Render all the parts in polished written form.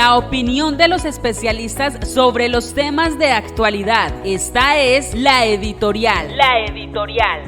La opinión de los especialistas sobre los temas de actualidad. Esta es La Editorial. La Editorial.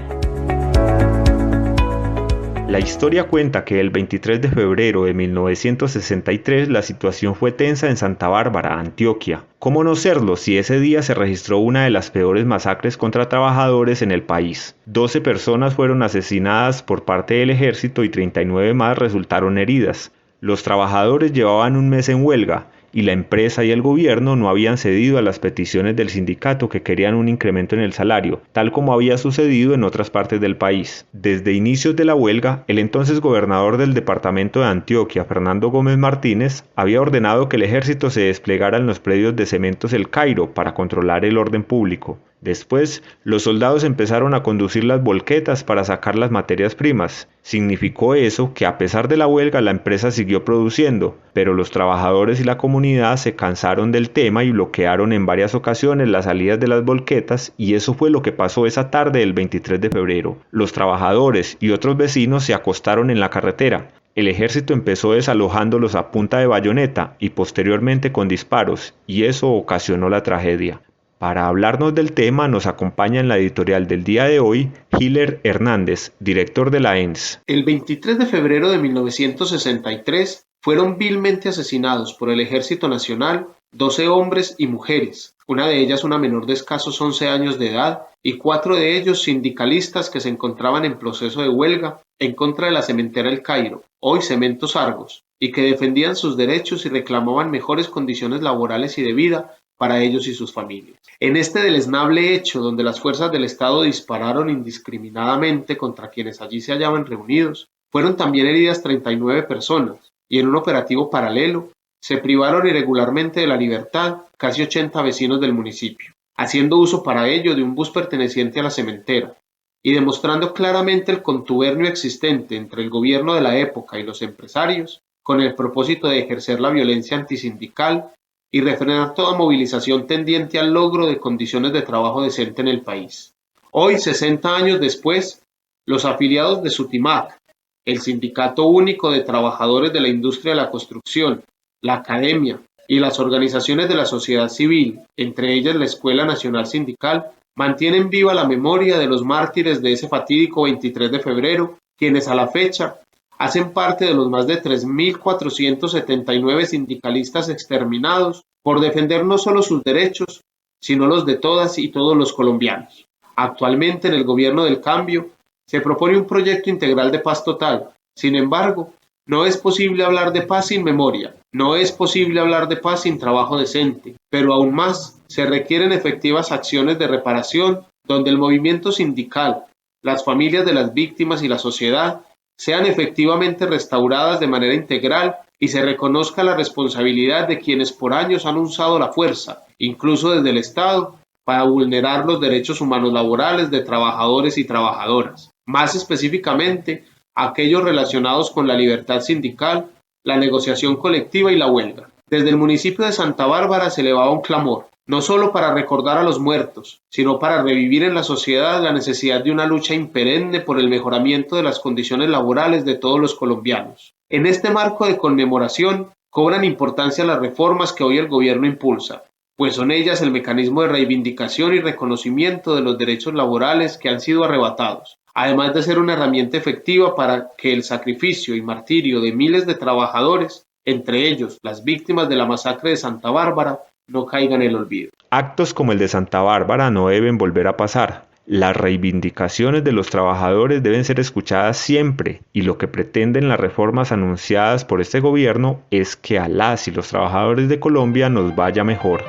La historia cuenta que el 23 de febrero de 1963 la situación fue tensa en Santa Bárbara, Antioquia. ¿Cómo no serlo si ese día se registró una de las peores masacres contra trabajadores en el país? 12 personas fueron asesinadas por parte del ejército y 39 más resultaron heridas. Los trabajadores llevaban un mes en huelga y la empresa y el gobierno no habían cedido a las peticiones del sindicato que querían un incremento en el salario, tal como había sucedido en otras partes del país. Desde inicios de la huelga, el entonces gobernador del departamento de Antioquia, Fernando Gómez Martínez, había ordenado que el ejército se desplegara en los predios de Cementos El Cairo para controlar el orden público. Después, los soldados empezaron a conducir las volquetas para sacar las materias primas. Significó eso que a pesar de la huelga la empresa siguió produciendo, pero los trabajadores y la comunidad se cansaron del tema y bloquearon en varias ocasiones las salidas de las volquetas, y eso fue lo que pasó esa tarde del 23 de febrero. Los trabajadores y otros vecinos se acostaron en la carretera. El ejército empezó desalojándolos a punta de bayoneta y posteriormente con disparos, y eso ocasionó la tragedia. Para hablarnos del tema nos acompaña en la editorial del día de hoy Hiller Hernández, director de la ENS. El 23 de febrero de 1963 fueron vilmente asesinados por el Ejército Nacional 12 hombres y mujeres, una de ellas una menor de escasos 11 años de edad y 4 de ellos sindicalistas que se encontraban en proceso de huelga en contra de la cementera El Cairo, hoy Cementos Argos, y que defendían sus derechos y reclamaban mejores condiciones laborales y de vida para ellos y sus familias. En este deleznable hecho, donde las fuerzas del Estado dispararon indiscriminadamente contra quienes allí se hallaban reunidos, fueron también heridas 39 personas, y en un operativo paralelo, se privaron irregularmente de la libertad casi 80 vecinos del municipio, haciendo uso para ello de un bus perteneciente a la cementera, y demostrando claramente el contubernio existente entre el gobierno de la época y los empresarios, con el propósito de ejercer la violencia antisindical y refrenar toda movilización tendiente al logro de condiciones de trabajo decente en el país. Hoy, 60 años después, los afiliados de Sutimac, el Sindicato Único de Trabajadores de la Industria de la Construcción, la Academia y las organizaciones de la sociedad civil, entre ellas la Escuela Nacional Sindical, mantienen viva la memoria de los mártires de ese fatídico 23 de febrero, quienes a la fecha hacen parte de los más de 3.479 sindicalistas exterminados por defender no solo sus derechos, sino los de todas y todos los colombianos. Actualmente en el gobierno del cambio se propone un proyecto integral de paz total. Sin embargo, no es posible hablar de paz sin memoria, no es posible hablar de paz sin trabajo decente, pero aún más se requieren efectivas acciones de reparación donde el movimiento sindical, las familias de las víctimas y la sociedad sean efectivamente restauradas de manera integral y se reconozca la responsabilidad de quienes por años han usado la fuerza, incluso desde el Estado, para vulnerar los derechos humanos laborales de trabajadores y trabajadoras, más específicamente aquellos relacionados con la libertad sindical, la negociación colectiva y la huelga. Desde el municipio de Santa Bárbara se elevaba un clamor, no solo para recordar a los muertos, sino para revivir en la sociedad la necesidad de una lucha imperenne por el mejoramiento de las condiciones laborales de todos los colombianos. En este marco de conmemoración, cobran importancia las reformas que hoy el gobierno impulsa, pues son ellas el mecanismo de reivindicación y reconocimiento de los derechos laborales que han sido arrebatados, además de ser una herramienta efectiva para que el sacrificio y martirio de miles de trabajadores, entre ellos las víctimas de la masacre de Santa Bárbara, no caigan en el olvido. Actos como el de Santa Bárbara no deben volver a pasar. Las reivindicaciones de los trabajadores deben ser escuchadas siempre, y lo que pretenden las reformas anunciadas por este gobierno es que a las y los trabajadores de Colombia nos vaya mejor.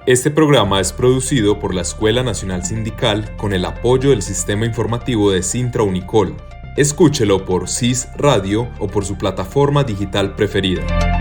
Este programa es producido por la Escuela Nacional Sindical con el apoyo del Sistema Informativo de Sintra Unicol. Escúchelo por CIS Radio o por su plataforma digital preferida.